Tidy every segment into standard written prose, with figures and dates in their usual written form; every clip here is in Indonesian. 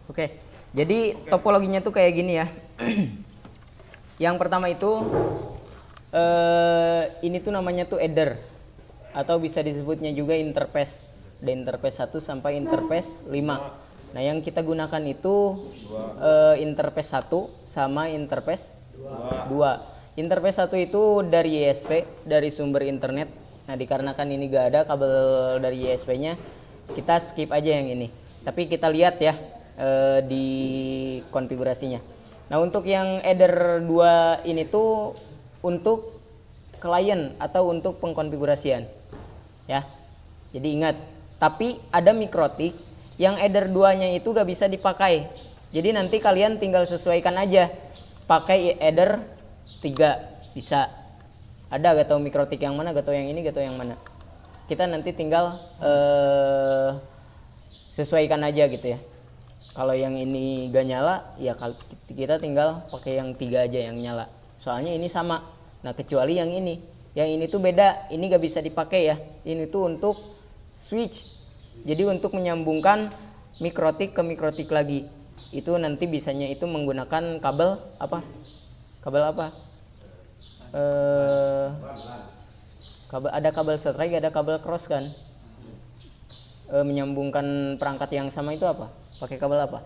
Oke, jadi topologinya tuh kayak gini ya. Yang pertama itu ini tuh namanya tuh header atau bisa disebutnya juga interface. Dari interface 1 sampai interface 5. Nah, yang kita gunakan itu interface 1 sama interface 2. Interface 1 itu dari ISP, dari sumber internet. Nah, dikarenakan ini gak ada kabel dari ISP-nya, kita skip aja yang ini. Tapi kita lihat ya di konfigurasinya. Nah, untuk yang header 2 ini tuh untuk klien atau untuk pengkonfigurasian. Ya. Jadi ingat, tapi ada mikrotik yang header 2-nya itu gak bisa dipakai. Jadi nanti kalian tinggal sesuaikan aja. Pakai header 3 bisa. Ada gak tahu mikrotik yang mana, gak tahu yang ini, gak tahu yang mana. Kita nanti tinggal sesuaikan aja gitu ya. Kalau yang ini gak nyala, ya kita tinggal pakai yang 3 aja yang nyala. Soalnya ini sama. Nah, kecuali yang ini. Yang ini tuh beda. Ini gak bisa dipakai ya. Ini tuh untuk switch. Jadi untuk menyambungkan mikrotik ke mikrotik lagi. Itu nanti bisanya itu menggunakan kabel apa? Kabel apa? Ada kabel strike, ada kabel cross kan. Menyambungkan perangkat yang sama itu apa? Pakai kabel apa?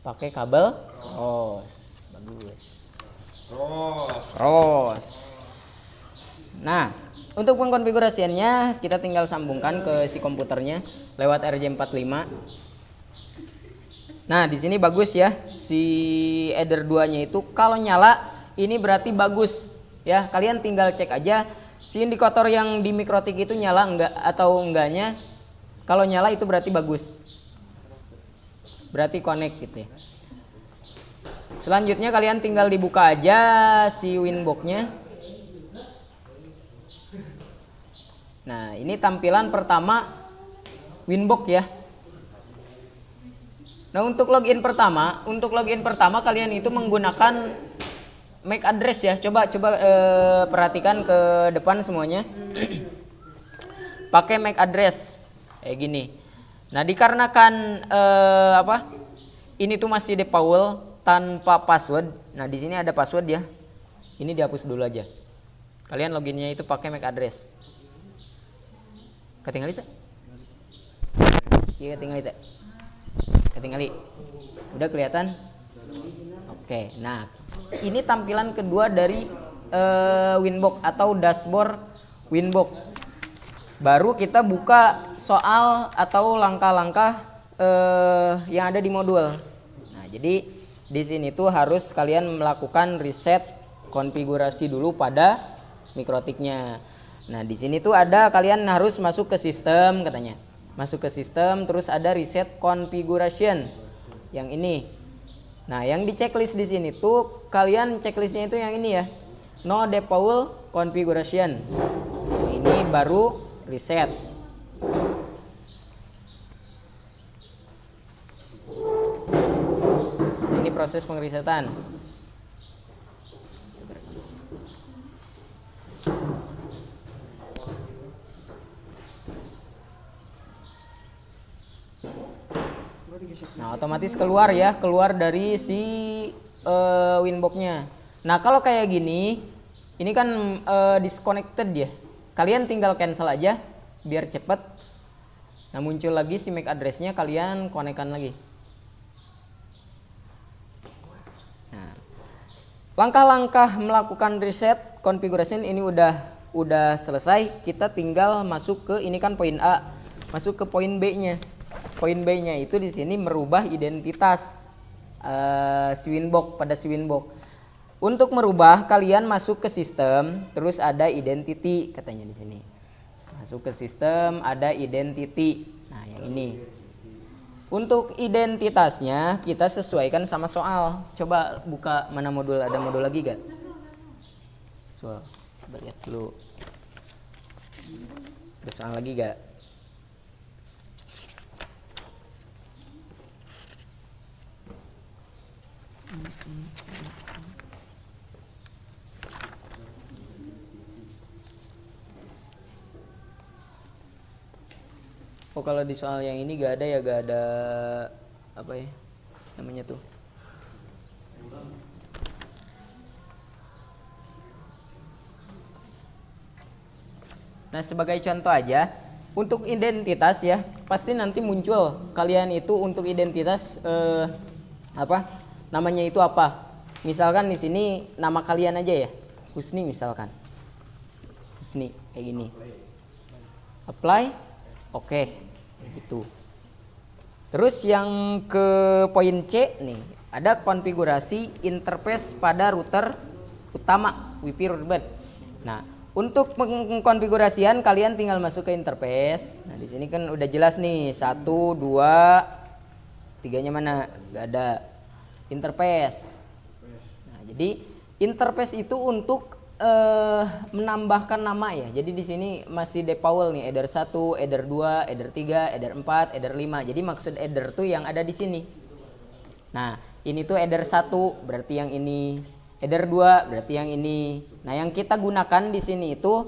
Pakai kabel cross. Bagus. Cross. Nah, untuk pengkonfigurasiannya kita tinggal sambungkan ke si komputernya lewat RJ45. Nah, di sini bagus ya. Si header 2-nya itu kalau nyala ini berarti bagus. Ya, kalian tinggal cek aja si indikator yang di mikrotik itu nyala enggak atau enggaknya. Kalau nyala itu berarti bagus. Berarti connect gitu ya. Selanjutnya kalian tinggal dibuka aja si Winbox-nya. Nah, ini tampilan pertama Winbox ya. Nah, untuk login pertama kalian itu menggunakan MAC address ya. Coba perhatikan ke depan semuanya. Pakai MAC address kayak gini. Nah, dikarenakan ini tuh masih default tanpa password. Nah, di sini ada password ya. Ini dihapus dulu aja. Kalian loginnya itu pakai MAC address. Ketinggali tak? Iya, ketinggali. Udah kelihatan? Oke. Nah, ini tampilan kedua dari Winbox atau dashboard Winbox. Baru kita buka soal atau langkah-langkah yang ada di modul. Nah, jadi di sini tuh harus kalian melakukan reset konfigurasi dulu pada mikrotiknya. Nah, di sini tuh ada kalian harus masuk ke sistem katanya. Masuk ke sistem terus ada reset configuration. Yang ini. Nah, yang di checklist di sini tuh kalian checklistnya itu yang ini ya. No default configuration. Ini baru reset. Ini proses pengresetan. Nah, otomatis keluar ya, keluar dari si Winbox-nya. Nah, kalau kayak gini, ini kan disconnected ya. Kalian tinggal cancel aja biar cepet. Nah, muncul lagi si MAC address-nya, kalian konekkan lagi. Nah, langkah-langkah melakukan reset configuration ini udah selesai. Kita tinggal masuk ke ini kan poin A, masuk ke poin B-nya. Poin B-nya itu di sini merubah identitas si Winbox pada si Winbox. Untuk merubah kalian masuk ke sistem, terus ada identity katanya di sini. Masuk ke sistem, ada identity. Nah, yang ini. Untuk identitasnya kita sesuaikan sama soal. Coba buka mana modul, ada modul lagi gak? Soal. Coba lihat dulu. Ada soal lagi gak? Oh, kalau di soal yang ini gak ada ya, gak ada apa ya, namanya tuh. Nah, sebagai contoh aja, untuk identitas ya, pasti nanti muncul kalian itu untuk identitas apa? Namanya itu apa? Misalkan di sini nama kalian aja ya. Husni misalkan. Husni kayak gini. Apply. Oke. Gitu. Terus yang ke poin C nih, ada konfigurasi interface pada router utama WiFi Router. Nah, untuk pengkonfigurasian kalian tinggal masuk ke interface. Nah, di sini kan udah jelas nih 1, 2, 3-nya mana? Gak ada. Interface. Nah, jadi interface itu untuk menambahkan nama ya. Jadi di sini masih default nih header 1, header 2, header 3, header 4, header 5. Jadi maksud header tuh yang ada di sini. Nah, ini tuh header 1 berarti yang ini. Header 2 berarti yang ini. Nah, yang kita gunakan di sini itu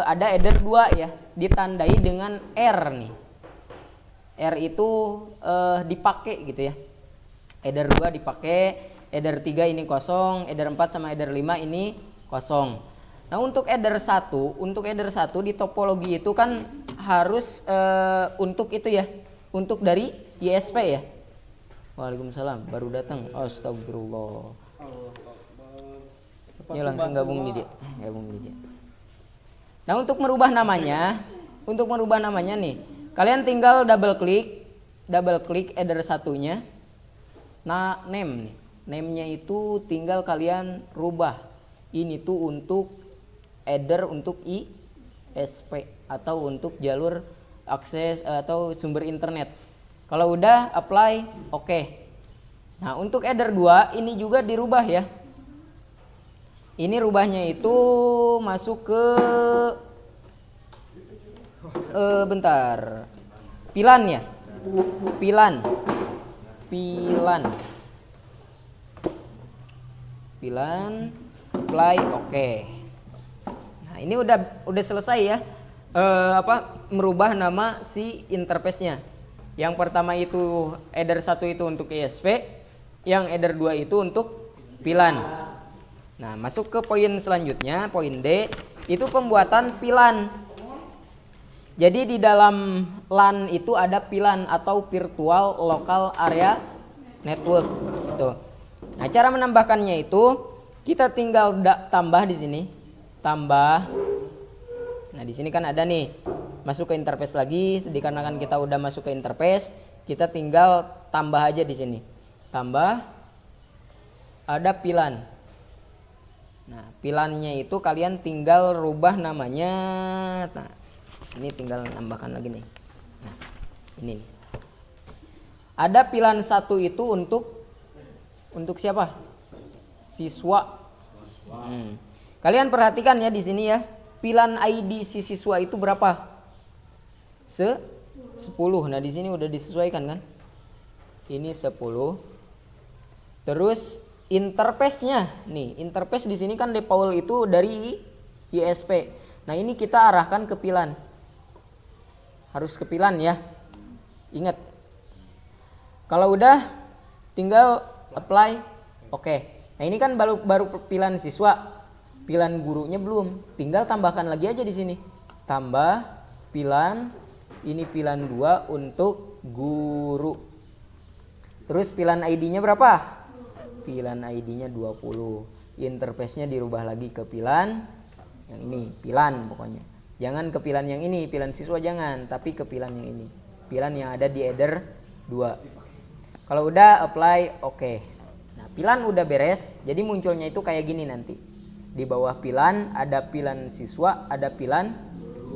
ada header 2 ya, ditandai dengan R nih. R itu dipakai gitu ya. Header 2 dipakai, header 3 ini kosong, header 4 sama header 5 ini kosong. Nah, untuk header 1 di topologi itu kan harus untuk itu ya, untuk dari ISP ya. Waalaikumsalam, baru datang. Astagfirullah. Ya langsung gabung nih dia. Nah, untuk merubah namanya nih, kalian tinggal double klik header satunya. Nah, name nih. Name-nya itu tinggal kalian rubah. Ini tuh untuk header untuk ISP atau untuk jalur akses atau sumber internet. Kalau udah apply, oke. Nah, untuk header 2 ini juga dirubah ya. Ini rubahnya itu masuk ke bentar. Pilan ya. Pilan. Apply, oke. Nah, ini udah selesai ya. Merubah nama si interface-nya. Yang pertama itu header 1 itu untuk ISP, yang header 2 itu untuk pilan. Nah, masuk ke poin selanjutnya, poin D, itu pembuatan pilan. Jadi di dalam LAN itu ada pilan atau virtual local area network gitu. Nah, cara menambahkannya itu kita tinggal tambah di sini, tambah. Nah, di sini kan ada nih, masuk ke interface lagi. Dikarenakan kita udah masuk ke interface, kita tinggal tambah aja di sini. Tambah ada pilan. Nah, pilannya itu kalian tinggal rubah namanya. Nah, sini tinggal nambahkan lagi nih. Nah, ini nih. Ada pilan 1 itu untuk siapa? Siswa. Kalian perhatikan ya di sini ya. Pilan ID si siswa itu berapa? 10. Nah, di sini udah disesuaikan kan? Ini 10. Terus interface-nya nih, interface di sini kan default itu dari ISP. Nah, ini kita arahkan ke pilan. Harus ke pilan ya. Ingat. Kalau udah tinggal apply. Oke. Nah, ini kan baru pilan siswa. Pilan gurunya belum. Tinggal tambahkan lagi aja di sini. Tambah pilan, ini pilan 2 untuk guru. Terus pilan ID-nya berapa? Pilan ID-nya 20. Interface-nya dirubah lagi ke pilan yang ini, pilan pokoknya. Jangan ke pilan yang ini, pilan siswa jangan, tapi ke pilan yang ini. Pilan yang ada di header 2. Kalau udah apply, oke. Nah, pilan udah beres, jadi munculnya itu kayak gini nanti. Di bawah pilan ada pilan siswa, ada pilan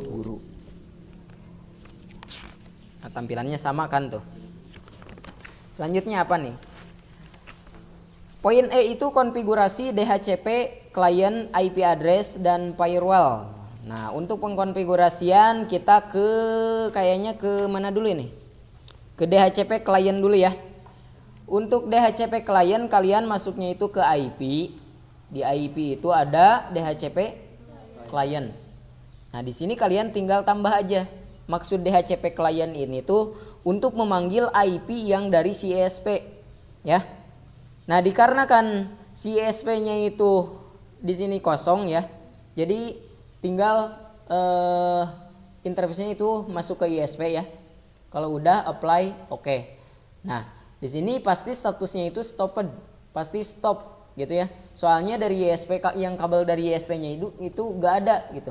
guru. Nah, tampilannya sama kan tuh. Selanjutnya apa nih? Poin E itu konfigurasi DHCP, client, IP address, dan firewall. Nah, untuk pengkonfigurasian kita kayaknya ke mana dulu ini? Ke DHCP client dulu ya. Untuk DHCP client kalian masuknya itu ke IP. Di IP itu ada DHCP client. Nah, di sini kalian tinggal tambah aja. Maksud DHCP client ini tuh untuk memanggil IP yang dari si ISP ya. Nah, dikarenakan si ISP-nya itu di sini kosong ya. Jadi tinggal interface-nya itu masuk ke ISP ya. Kalau udah apply oke. Nah, di sini pasti statusnya itu stopped, pasti stop gitu ya. Soalnya dari ISP yang kabel dari ISP-nya itu nggak ada gitu.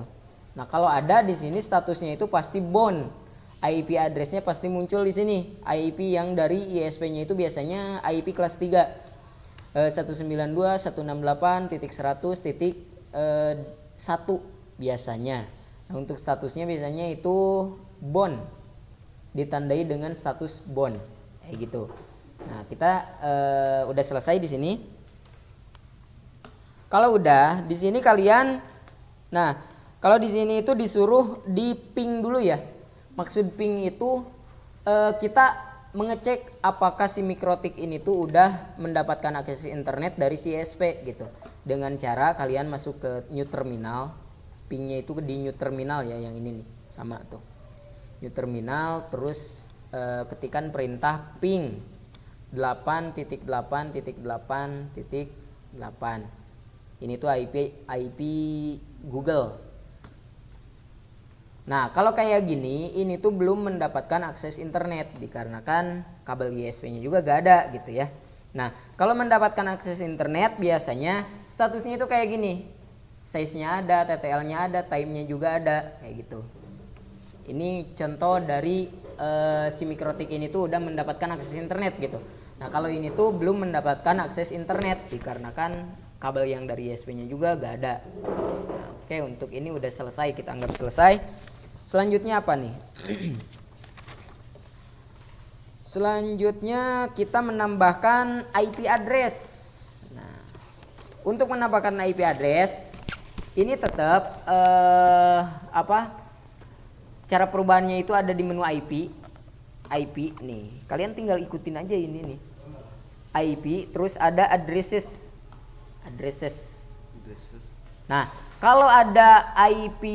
Nah, kalau ada di sini statusnya itu pasti bound. IP address-nya pasti muncul di sini. IP yang dari ISP-nya itu biasanya IP kelas 3. 192.168.100.1 biasanya. Nah, untuk statusnya biasanya itu bound, ditandai dengan status bound kayak gitu. Nah, kita udah selesai di sini. Kalau udah di sini kalian, nah kalau di sini itu disuruh di ping dulu ya. Maksud ping itu kita mengecek apakah si mikrotik ini tuh udah mendapatkan akses internet dari si ISP gitu. Dengan cara kalian masuk ke new terminal, pingnya itu di new terminal ya, yang ini nih sama tuh. New terminal, terus ketikan perintah ping 8.8.8.8. Ini tuh IP Google. Nah, kalau kayak gini, ini tuh belum mendapatkan akses internet dikarenakan kabel ISP-nya juga gak ada gitu ya. Nah, kalau mendapatkan akses internet biasanya statusnya itu kayak gini. Size-nya ada, TTL-nya ada, time-nya juga ada kayak gitu. Ini contoh dari si mikrotik ini tuh udah mendapatkan akses internet gitu. Nah, kalau ini tuh belum mendapatkan akses internet dikarenakan kabel yang dari ISP-nya juga gak ada. Nah, oke, untuk ini udah selesai, kita anggap selesai. Selanjutnya apa nih? Selanjutnya kita menambahkan IP address. Nah, untuk menambahkan IP address ini tetap cara perubahannya itu ada di menu IP. IP nih, kalian tinggal ikutin aja ini nih. IP, terus ada addresses. Nah, kalau ada IP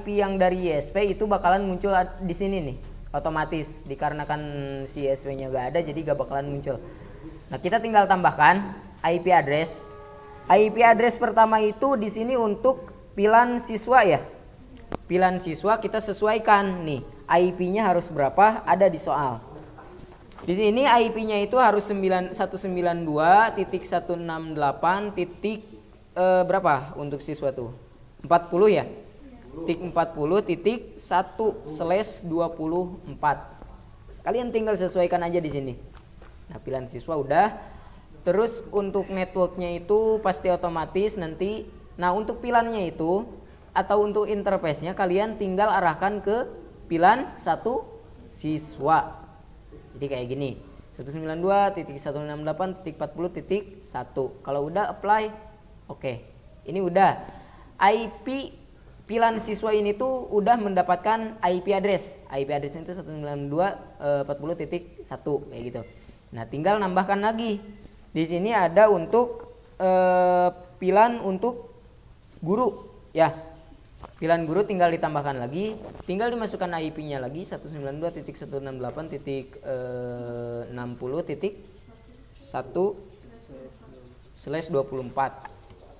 yang dari ISP itu bakalan muncul di sini nih, otomatis dikarenakan si ISP-nya gak ada jadi gak bakalan muncul. Nah, kita tinggal tambahkan IP address. IP address pertama itu di sini untuk pilan siswa ya. Pilan siswa kita sesuaikan nih, IP-nya harus berapa ada di soal. Di sini IP-nya itu harus 192.168. Berapa untuk siswa tuh? 40 ya? Titik 40.1/24. Kalian tinggal sesuaikan aja di sini. Nah, pilihan siswa udah. Terus untuk networknya itu pasti otomatis nanti. Nah, untuk pilannya itu atau untuk interface-nya kalian tinggal arahkan ke pilan 1 siswa. Jadi kayak gini. 192.168.40.1. Kalau udah apply. Oke, ini udah. IP pilan siswa ini tuh udah mendapatkan IP address. IP address itu 192.40.1 kayak gitu. Nah, tinggal nambahkan lagi. Di sini ada untuk pilan untuk guru ya. Pilan guru tinggal ditambahkan lagi, tinggal dimasukkan IP-nya lagi 192.168.1/24.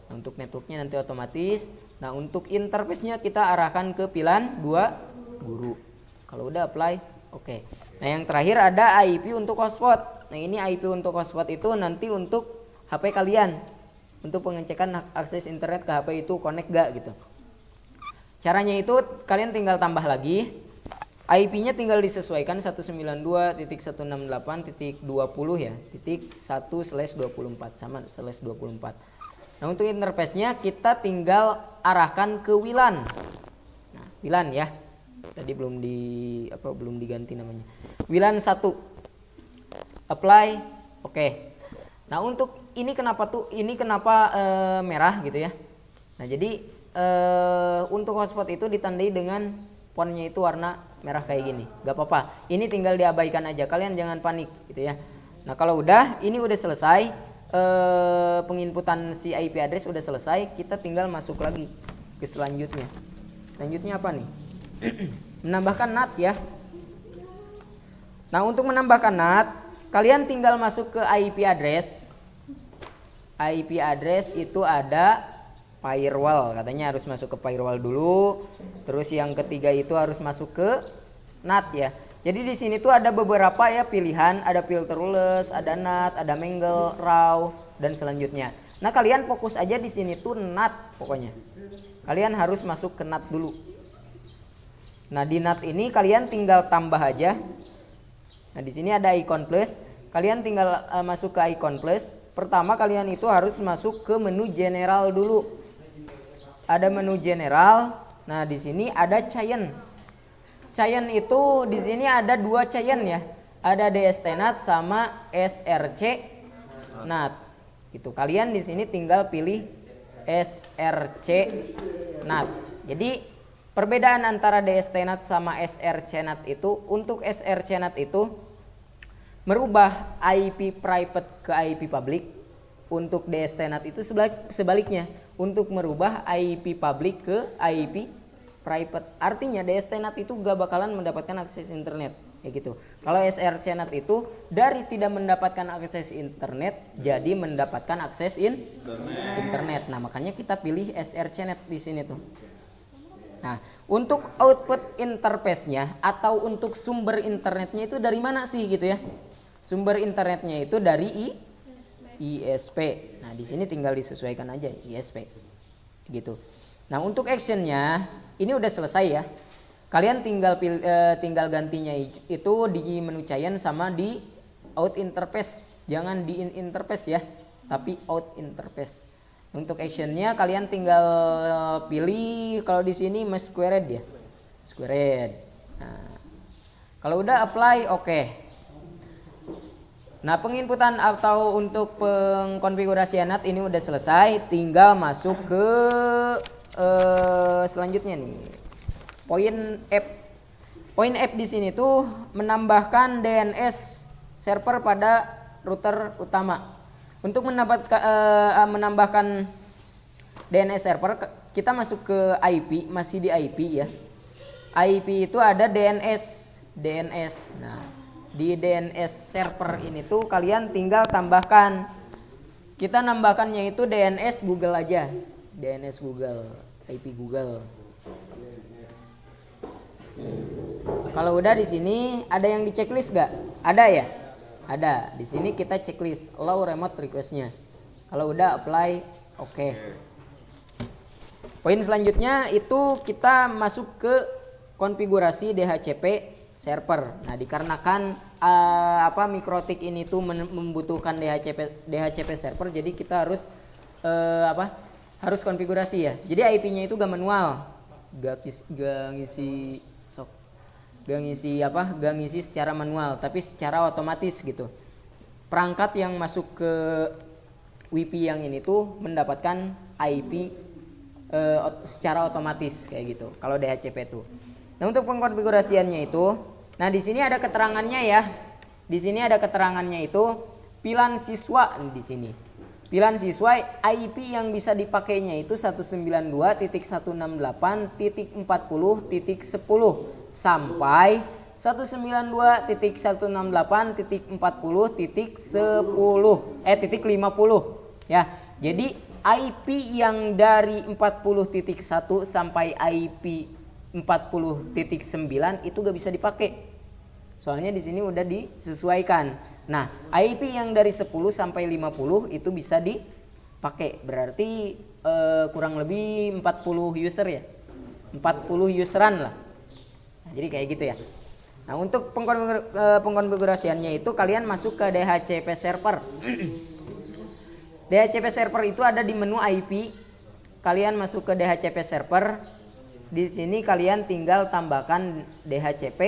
Nah, untuk networknya nanti otomatis. Nah, untuk interface-nya kita arahkan ke pilan 2 guru. Kalau udah apply, oke. Nah, yang terakhir ada IP untuk hotspot. Nah, ini IP untuk hotspot itu nanti untuk HP kalian, untuk pengecekan akses internet ke HP itu connect gak gitu. Caranya itu kalian tinggal tambah lagi. IP-nya tinggal disesuaikan 192.168.20 ya, titik 1/24 sama /24. Nah, untuk interface-nya kita tinggal arahkan ke WLAN. Nah, WLAN ya. Tadi belum diganti namanya. WLAN 1. Apply. Oke. Nah, untuk ini kenapa merah gitu ya. Nah, jadi untuk hotspot itu ditandai dengan fontnya itu warna merah kayak gini. Gak apa-apa. Ini tinggal diabaikan aja. Kalian jangan panik gitu ya. Nah, kalau udah, ini udah selesai. Penginputan si IP address udah selesai, kita tinggal masuk lagi ke selanjutnya. Selanjutnya apa nih? Menambahkan NAT ya. Nah, untuk menambahkan NAT, kalian tinggal masuk ke IP address. IP address itu ada firewall, katanya harus masuk ke firewall dulu. Terus yang ketiga itu harus masuk ke NAT ya. Jadi di sini tuh ada beberapa ya pilihan, ada filterless, ada NAT, ada mingle, raw dan selanjutnya. Nah, kalian fokus aja di sini tuh NAT pokoknya. Kalian harus masuk ke NAT dulu. Nah, di NAT ini kalian tinggal tambah aja. Nah, di sini ada icon plus. Kalian tinggal masuk ke icon plus. Pertama kalian itu harus masuk ke menu general dulu. Ada menu general. Nah, di sini ada client. Client itu di sini ada 2 client ya. Ada DST-NAT sama SRC NAT. Itu kalian di sini tinggal pilih SRC NAT. Jadi perbedaan antara DST-NAT sama SRC-NAT itu, untuk SRC-NAT itu merubah IP private ke IP public. Untuk DST-NAT itu sebaliknya, untuk merubah IP public ke IP private. Artinya DST-NAT itu gak bakalan mendapatkan akses internet kayak gitu. Kalau SRC-NAT itu dari tidak mendapatkan akses internet jadi mendapatkan akses internet. Nah, makanya kita pilih SRC-NAT di sini tuh. Nah, untuk output interface-nya atau untuk sumber internetnya itu dari mana sih gitu ya? Sumber internetnya itu dari ISP. Nah, di sini tinggal disesuaikan aja ISP. Gitu. Nah, untuk action-nya ini udah selesai ya. Kalian tinggal gantinya itu di menu client sama di out interface. Jangan di in interface ya, tapi out interface. Untuk actionnya kalian tinggal pilih, kalau di sini squared ya, squared. Nah, kalau udah apply oke. Nah, penginputan atau untuk pengkonfigurasian NAT ini udah selesai. Tinggal masuk ke selanjutnya nih. Poin F di sini tuh menambahkan DNS server pada router utama. Untuk menambahkan DNS server, kita masuk ke IP, masih di IP ya. IP itu ada DNS. Nah, di DNS server ini tuh kalian tinggal tambahkan. Kita nambahkannya itu DNS Google aja. DNS Google, IP Google. Kalau udah di sini ada yang di checklist gak? Ada ya? Ada. Di sini kita checklist allow remote request-nya. Kalau udah apply oke. Poin selanjutnya itu kita masuk ke konfigurasi DHCP server. Nah, dikarenakan Mikrotik ini tuh membutuhkan DHCP server, jadi kita harus harus konfigurasi ya. Jadi IP-nya itu gak manual. Gak ngisi secara manual, tapi secara otomatis gitu. Perangkat yang masuk ke WiFi yang ini tuh mendapatkan IP secara otomatis kayak gitu. Kalau DHCP tuh. Nah, untuk pengkonfigurasiannya itu, nah di sini ada keterangannya ya. Di sini ada keterangannya itu pilihan siswa di sini. Pilihan siswa IP yang bisa dipakainya itu 192.168.40.10 sampai 192.168.40.50 ya. Jadi IP yang dari 40.1 sampai IP 40.9 itu gak bisa dipakai. Soalnya di sini udah disesuaikan. Nah, IP yang dari 10 sampai 50 itu bisa dipakai. Berarti kurang lebih 40 user ya. 40 useran lah. Nah, jadi kayak gitu ya. Nah, untuk pengkonfigurasiannya itu kalian masuk ke DHCP server. DHCP server itu ada di menu IP. Kalian masuk ke DHCP server. Di sini kalian tinggal tambahkan DHCP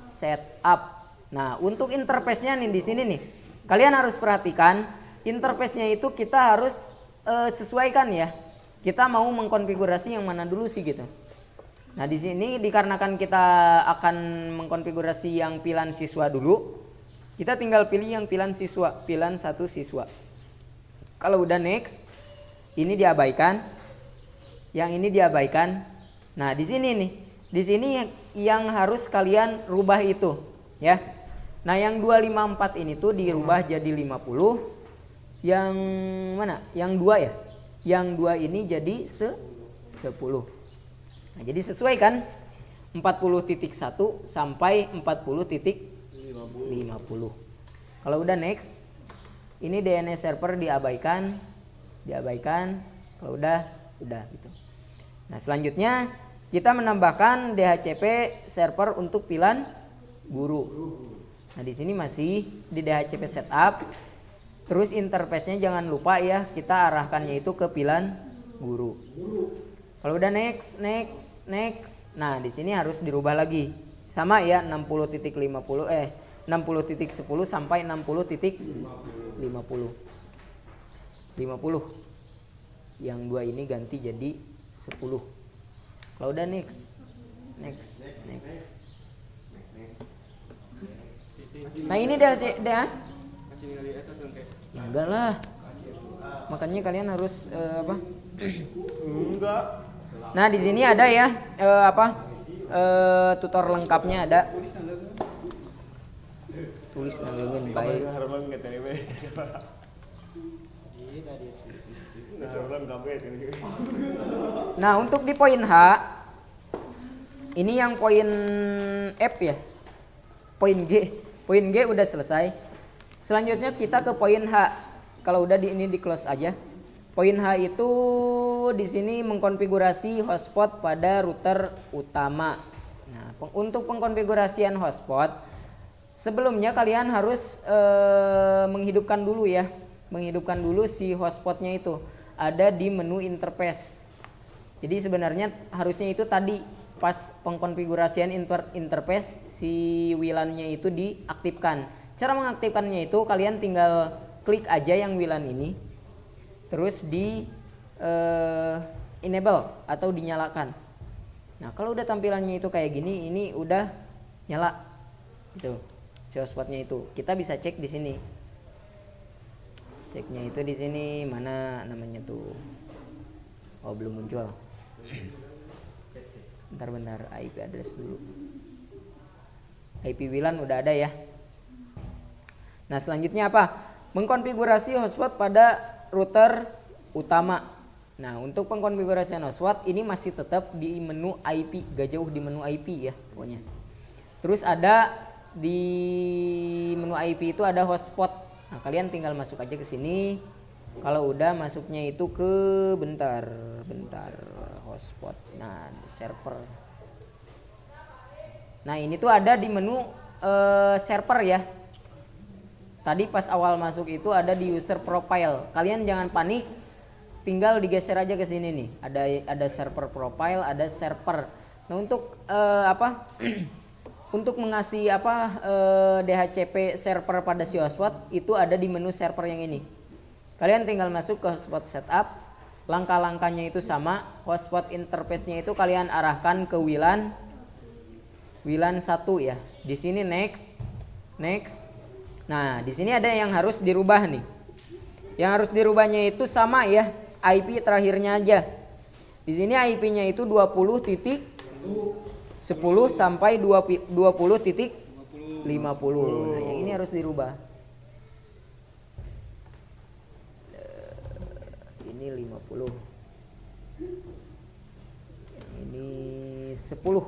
setup. Nah, untuk interface-nya nih di sini nih. Kalian harus perhatikan interface-nya itu kita harus sesuaikan ya. Kita mau mengkonfigurasi yang mana dulu sih gitu. Nah, di sini dikarenakan kita akan mengkonfigurasi yang pilihan siswa dulu, kita tinggal pilih yang pilihan siswa, pilihan 1 siswa. Kalau udah next, ini diabaikan. Yang ini diabaikan. Nah, di sini nih. Di sini yang harus kalian rubah itu, ya. Nah, yang 254 ini tuh dirubah jadi 50. Yang mana? Yang 2 ya? Yang 2 ini jadi 10. Nah, jadi sesuai kan? 40.1 sampai 40.50. Kalau udah next, ini DNS server diabaikan. Kalau udah gitu. Nah, selanjutnya kita menambahkan DHCP server untuk pilihan guru. Nah, di sini masih di DHCP setup. Terus interface-nya jangan lupa ya, kita arahkannya itu ke pilihan guru. Kalau udah next. Nah, di sini harus dirubah lagi. Sama ya, 60.10 sampai 60.50. 50. Yang 2 ini ganti jadi 10. Kalau udah next. Nah, ini dah. Ya enggak lah. Makanya kalian harus apa? Enggak. Nah, di sini ada ya tutor lengkapnya ada. Tulis nanggeun baik. Nah, untuk di poin H ini yang poin F ya. Poin G udah selesai. Selanjutnya kita ke poin H. Kalau udah ini di close aja. Poin H itu di sini mengkonfigurasi hotspot pada router utama. Nah, untuk pengkonfigurasian hotspot sebelumnya kalian harus menghidupkan dulu ya. Menghidupkan dulu si hotspotnya itu. Ada di menu interface. Jadi sebenarnya harusnya itu tadi pas pengkonfigurasian interface si WLAN-nya itu diaktifkan. Cara mengaktifkannya itu kalian tinggal klik aja yang WLAN ini. Terus di enable atau dinyalakan. Nah, kalau udah tampilannya itu kayak gini, ini udah nyala. Gitu. Si hotspotnya itu. Kita bisa cek di sini. Ceknya itu di sini mana namanya tuh. Oh, belum muncul. Bentar IP address dulu. IP WLAN udah ada ya. Nah, selanjutnya apa? Mengkonfigurasi hotspot pada router utama. Nah, untuk pengkonfigurasian hotspot ini masih tetap di menu IP, gak jauh di menu IP ya pokoknya. Terus ada di menu IP itu ada hotspot. Nah, kalian tinggal masuk aja ke sini. Kalau udah masuknya itu ke bentar hotspot. Nah, server. Nah, ini tuh ada di menu server ya. Tadi pas awal masuk itu ada di user profile. Kalian jangan panik. Tinggal digeser aja ke sini nih. Ada server profile, ada server. Nah, untuk untuk mengasih DHCP server pada si hotspot itu ada di menu server yang ini. Kalian tinggal masuk ke hotspot setup. Langkah-langkahnya itu sama. Hotspot interface-nya itu kalian arahkan ke WLAN 1 ya. Di sini next. Nah, di sini ada yang harus dirubah nih. Yang harus dirubahnya itu sama ya. IP terakhirnya aja. Di sini IP-nya itu 20.10 sampai 20.50. Nah, yang ini harus dirubah. Ini 50. Yang ini 10.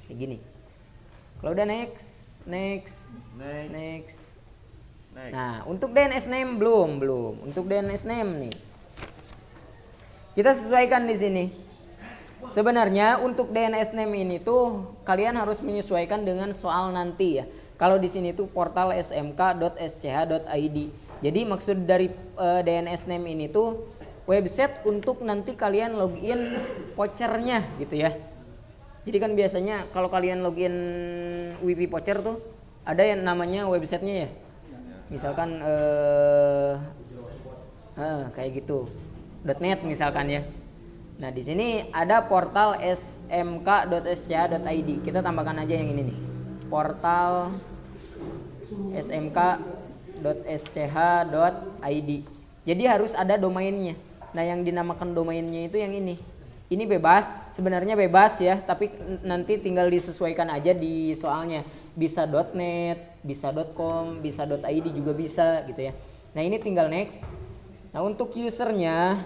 Kayak gini. Kalau udah next. Nah, untuk DNS name belum. Untuk DNS name nih. Kita sesuaikan di sini. Sebenarnya untuk DNS name ini tuh kalian harus menyesuaikan dengan soal nanti ya. Kalau di sini tuh portal smk.sch.id. Jadi maksud dari DNS name ini tuh website untuk nanti kalian login vouchernya gitu ya. Jadi kan biasanya kalau kalian login WP voucher tuh ada yang namanya websitenya ya. Misalkan kayak gitu. .net misalkan ya. Nah, di sini ada portal smk.sch.id. Kita tambahkan aja yang ini nih. Portal smk.sch.id. Jadi harus ada domainnya. Nah, yang dinamakan domainnya itu yang ini. Ini bebas, sebenarnya bebas ya, tapi nanti tinggal disesuaikan aja di soalnya. Bisa .net, bisa .com, bisa .id juga bisa gitu ya. Nah ini tinggal next. Nah untuk usernya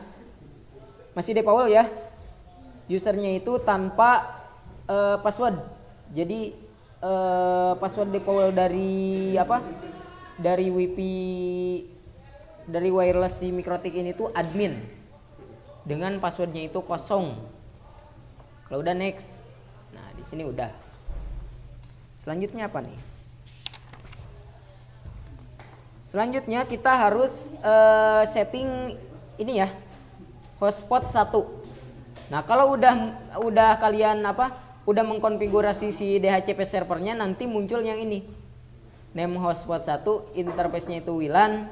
masih De Paul ya. Usernya itu tanpa password. Jadi password De Paul dari apa? Dari WiFi, dari wireless si Mikrotik ini tuh admin. Dengan passwordnya itu kosong. Kalau udah next. Nah di sini udah. Selanjutnya apa nih? Selanjutnya kita harus setting ini ya, hotspot 1. Nah kalau udah kalian udah mengkonfigurasi si DHCP servernya, nanti muncul yang ini, name hotspot 1, interface-nya itu WLAN,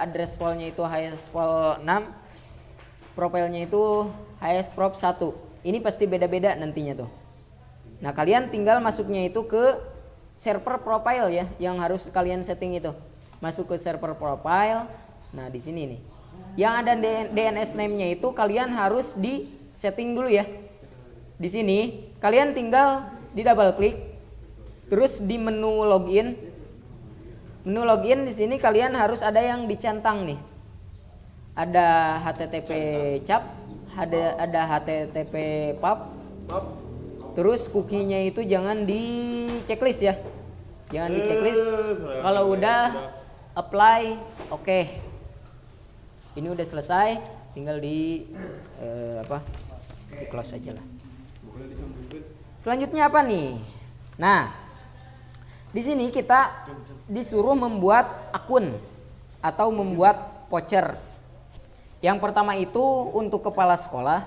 address pool-nya itu hspool 6, profile-nya itu hsprop 1. Ini pasti beda-beda nantinya tuh. Nah kalian tinggal masuknya itu ke server profile ya, yang harus kalian setting itu. Masuk ke server profile. Nah di sini nih, yang ada DNS name-nya itu kalian harus di setting dulu ya. Di sini kalian tinggal di double klik, terus di menu login. Menu login di sini kalian harus ada yang dicentang nih. Ada HTTP cap, ada HTTP pub. Terus cookie-nya itu jangan di checklist ya. Jangan di checklist. Kalau udah apply, oke. Ini udah selesai, tinggal di di close aja lah. Selanjutnya apa nih? Nah, di sini kita disuruh membuat akun atau membuat voucher. Yang pertama itu untuk kepala sekolah,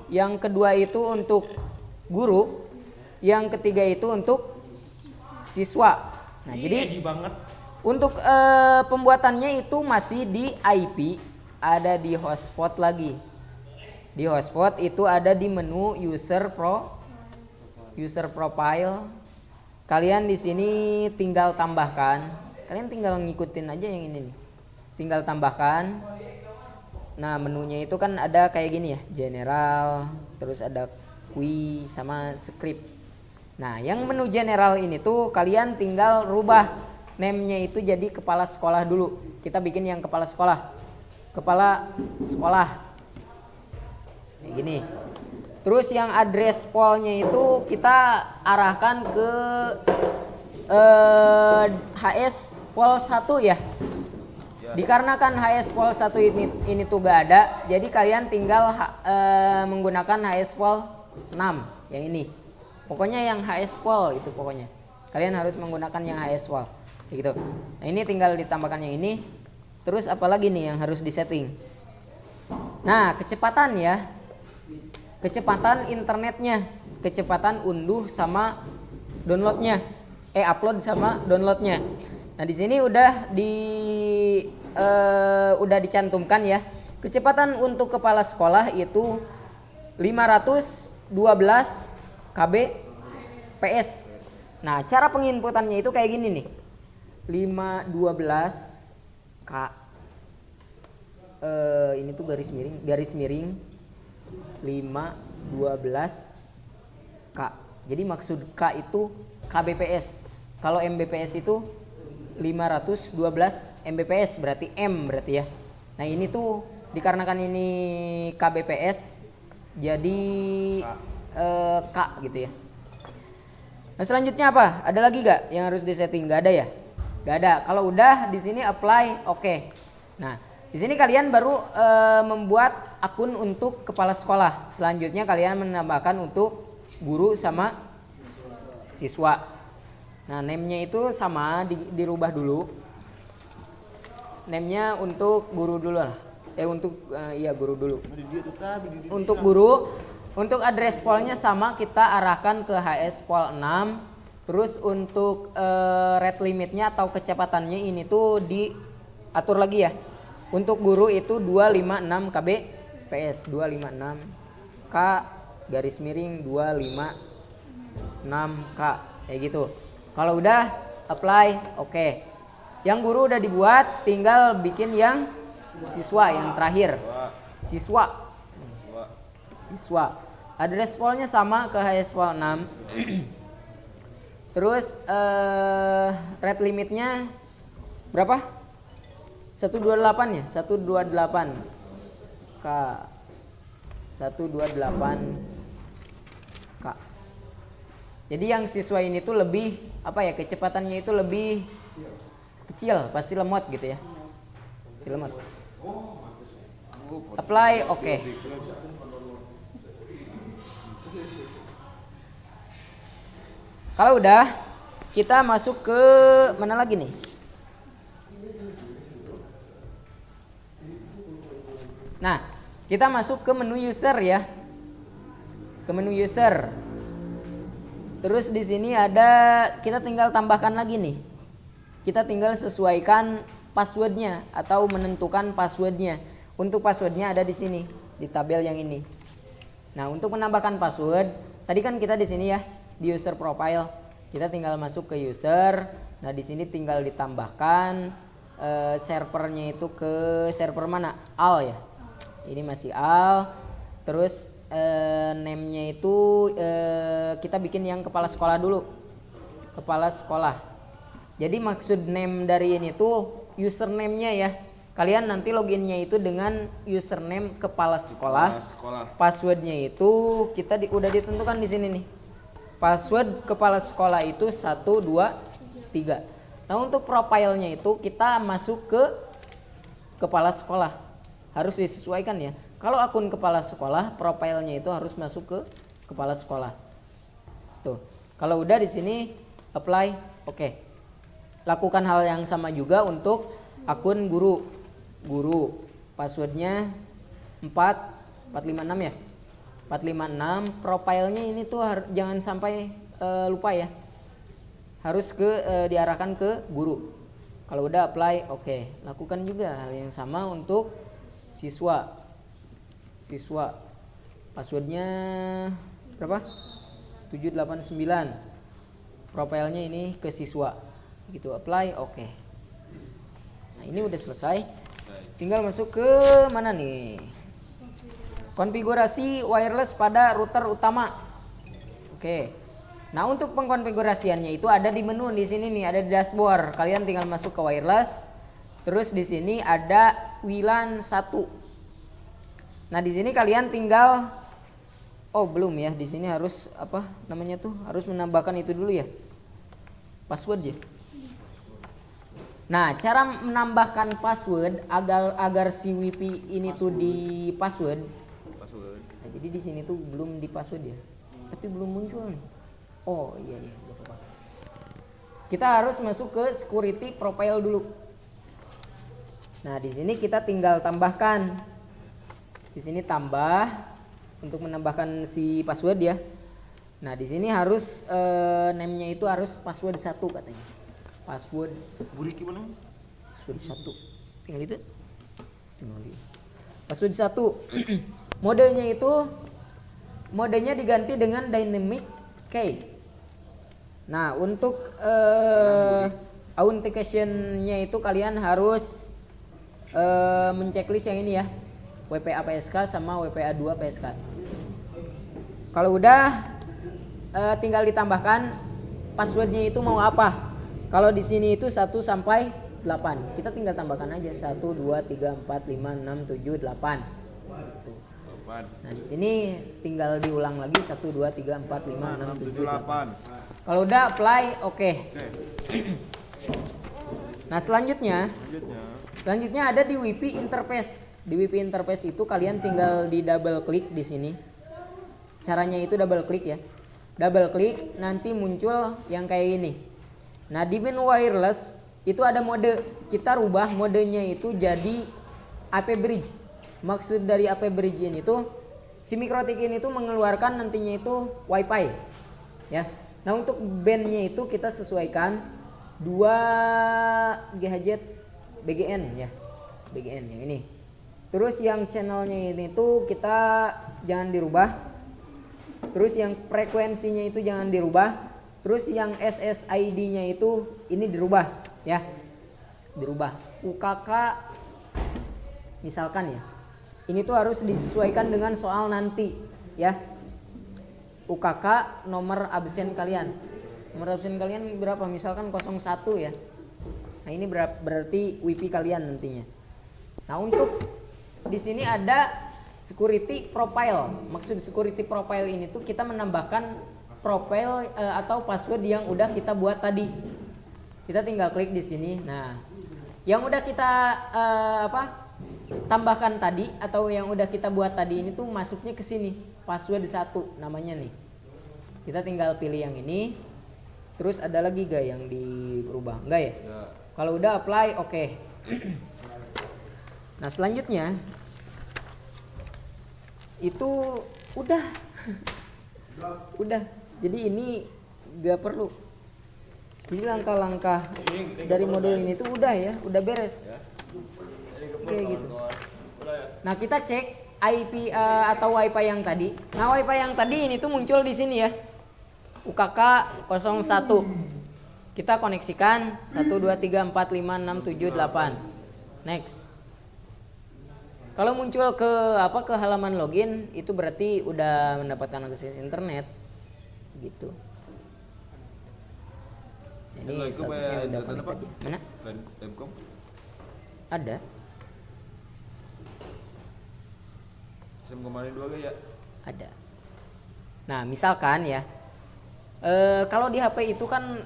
yang kedua itu untuk guru, yang ketiga itu untuk siswa. Nah, jadi untuk pembuatannya itu masih di IP, ada di hotspot lagi. Di hotspot itu ada di menu user profile. Kalian di sini tinggal tambahkan. Kalian tinggal ngikutin aja yang ini nih. Tinggal tambahkan. Nah, menunya itu kan ada kayak gini ya, general, terus ada QUI sama script. Nah, yang menu general ini tuh kalian tinggal rubah name-nya itu jadi kepala sekolah dulu. Kita bikin yang kepala sekolah. Kepala sekolah. Kayak gini. Terus yang address pool-nya itu kita arahkan ke HS pool 1 ya. Dikarenakan HS pool 1 ini tuh gak ada, jadi kalian tinggal menggunakan HS pool 6 yang ini. Pokoknya yang HS pool itu pokoknya. Kalian harus menggunakan yang HS pool. Kayak gitu. Nah, ini tinggal ditambahkan yang ini. Terus apalagi nih yang harus disetting? Nah, kecepatan ya. Kecepatan internetnya, kecepatan unduh sama downloadnya, upload sama downloadnya. Nah di sini udah dicantumkan ya. Kecepatan untuk kepala sekolah itu 512 kbps. Nah cara penginputannya itu kayak gini nih, 512 k. Ini tuh garis miring 512 K. Jadi maksud K itu kbps. Kalau mbps itu 512 mbps, berarti M berarti ya. Nah ini tuh dikarenakan ini kbps jadi K gitu ya. Nah selanjutnya apa? Ada lagi gak yang harus disetting? Gak ada ya? Gak ada. Kalau udah di sini apply, oke. Nah di sini kalian baru membuat akun untuk kepala sekolah. Selanjutnya kalian menambahkan untuk guru sama siswa. Nah, name-nya itu sama dirubah dulu. Name-nya untuk guru dulu lah. Guru dulu. Untuk guru, untuk address pool-nya sama, kita arahkan ke HS pool 6. Terus untuk rate limit-nya atau kecepatannya ini tuh diatur lagi ya. Untuk guru itu 256 kbps, 256 K garis miring 256 K kayak gitu. Kalau udah apply, oke. Yang guru udah dibuat, tinggal bikin yang siswa yang terakhir. Siswa. Address pool-nya sama ke HS pool 6. Terus rate limitnya berapa? 128 ya, 128 K 128 K. Jadi yang siswa ini tuh lebih apa ya, kecepatannya itu lebih kecil, pasti lemot gitu ya. Pasti lemot. Apply, oke. Kalau udah, kita masuk ke mana lagi nih? Nah, kita masuk ke menu user ya. Ke menu user. Terus di sini ada, kita tinggal tambahkan lagi nih. Kita tinggal sesuaikan passwordnya atau menentukan passwordnya. Untuk passwordnya ada di sini, di tabel yang ini. Nah, untuk menambahkan password, tadi kan kita di sini ya, di user profile. Kita tinggal masuk ke user. Nah, di sini tinggal ditambahkan servernya itu ke server mana? Al ya. Ini masih al. Terus name-nya itu kita bikin yang kepala sekolah dulu. Kepala sekolah. Jadi maksud name dari ini tuh username-nya ya. Kalian nanti loginnya itu dengan username kepala sekolah. Passwordnya itu kita udah ditentukan di sini nih. Password kepala sekolah itu 1, 2, 3. Nah, untuk profilnya itu kita masuk ke kepala sekolah. Harus disesuaikan ya. Kalau akun kepala sekolah, profilnya itu harus masuk ke kepala sekolah. Tuh. Kalau udah di sini apply, oke. Lakukan hal yang sama juga untuk akun guru. Guru. Passwordnya 456 ya. 456. Profilnya ini tuh jangan sampai lupa ya. Harus diarahkan ke guru. Kalau udah apply, oke. Lakukan juga hal yang sama untuk siswa. Passwordnya berapa? 789. Profilnya ini ke siswa. Gitu, apply, oke. Nah, ini udah selesai. Tinggal masuk ke mana nih? Konfigurasi wireless pada router utama. Oke. Nah, untuk pengkonfigurasiannya itu ada di menu di sini nih, ada di dashboard. Kalian tinggal masuk ke wireless. Terus di sini ada WLAN 1. Nah, di sini kalian tinggal belum ya. Di sini harus apa namanya tuh? Harus menambahkan itu dulu ya. Password ya. Nah, cara menambahkan password agar si WiFi ini tuh di password. Nah, jadi di sini tuh belum di password ya. Tapi belum muncul nih. Oh, iya. Kita harus masuk ke security profile dulu. Nah, di sini kita tinggal tambahkan. Di sini tambah untuk menambahkan si password ya. Nah, di sini harus name-nya itu harus password 1 katanya. Password 1. Tinggal itu. Password 1. Modenya diganti dengan dynamic key. Nah, untuk authentication-nya itu kalian harus menceklis yang ini ya, WPA PSK sama WPA 2 PSK. Kalau udah tinggal ditambahkan passwordnya itu mau apa. Kalau di sini itu 1 sampai 8. Kita tinggal tambahkan aja 1, 2, 3, 4, 5, 6, 7, 8. Tuh. Nah, di sini tinggal diulang lagi 1, 2, 3, 4, 5, 6, 7, 8. Kalau udah apply, oke. Nah, selanjutnya ada di WiFi interface. Di WiFi interface itu kalian tinggal di double klik di sini. Caranya itu double klik ya. Double klik nanti muncul yang kayak gini. Nah, di menu wireless itu ada mode. Kita rubah modenya itu jadi AP bridge. Maksud dari AP bridge ini tuh si MikroTik ini tuh mengeluarkan nantinya itu WiFi. Ya. Nah, untuk bandnya itu kita sesuaikan 2 GHz BGN ya. BGN yang ini. Terus yang channelnya ini tuh kita jangan dirubah. Terus yang frekuensinya itu jangan dirubah. Terus yang SSID-nya itu ini dirubah ya. Dirubah. UKK misalkan ya. Ini tuh harus disesuaikan dengan soal nanti ya. UKK nomor absen kalian. Nomor absen kalian berapa? Misalkan 01 ya. Nah, ini berarti WiFi kalian nantinya. Nah, untuk di sini ada security profile. Maksud security profile ini tuh kita menambahkan profile atau password yang udah kita buat tadi. Kita tinggal klik di sini. Nah, yang udah kita tambahkan tadi atau yang udah kita buat tadi ini tuh masuknya ke sini. Password 1 namanya nih. Kita tinggal pilih yang ini. Terus ada lagi gak yang dirubah? Enggak ya? Ya. Kalau udah apply, oke. Nah, selanjutnya itu udah. Udah. Jadi ini gak perlu. Jadi langkah-langkah dari modul ini tuh udah ya, udah beres. Kayak gitu. Nah, kita cek IP atau WiFi yang tadi. Nah, WiFi yang tadi ini tuh muncul di sini ya. UKK 01. Kita koneksikan 1 2 3 4 5 6 7 8. Next. Kalau muncul ke halaman login itu berarti udah mendapatkan akses internet gitu. Jadi statusnya udah connect aja. Mana? Ada. Kemarin 2 ya? Ada. Nah, misalkan ya, kalau di HP itu kan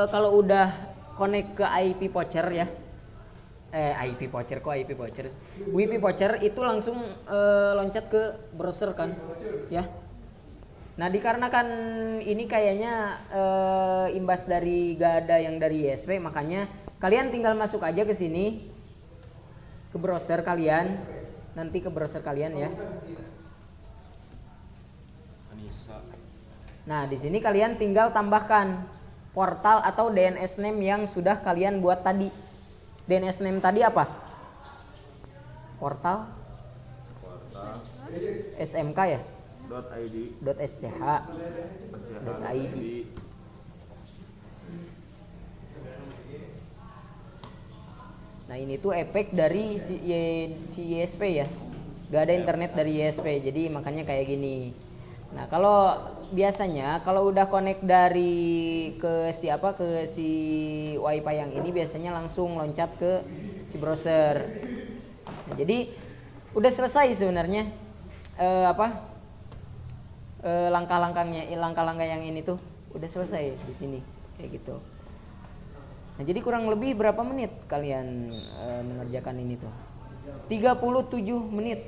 kalau udah connect ke IP voucher ya, IP voucher kok IP voucher, WiFi voucher itu langsung loncat ke browser kan, ya. Nah, dikarenakan ini kayaknya imbas dari gak ada yang dari ISP, makanya kalian tinggal masuk aja ke sini, ke browser kalian, nanti ke browser kalian ya. Nah, di sini kalian tinggal tambahkan portal atau DNS name yang sudah kalian buat tadi. DNS name tadi apa? Portal SMK ya? .id .sch .id. Nah, ini tuh efek dari si ISP ya. Gak ada internet dari ISP, jadi makanya kayak gini. Nah, kalau biasanya kalau udah connect dari ke si WiFi yang ini biasanya langsung loncat ke si browser. Nah, jadi udah selesai sebenarnya langkah-langkah yang ini tuh udah selesai di sini kayak gitu. Nah, jadi kurang lebih berapa menit kalian mengerjakan ini tuh? 37 menit.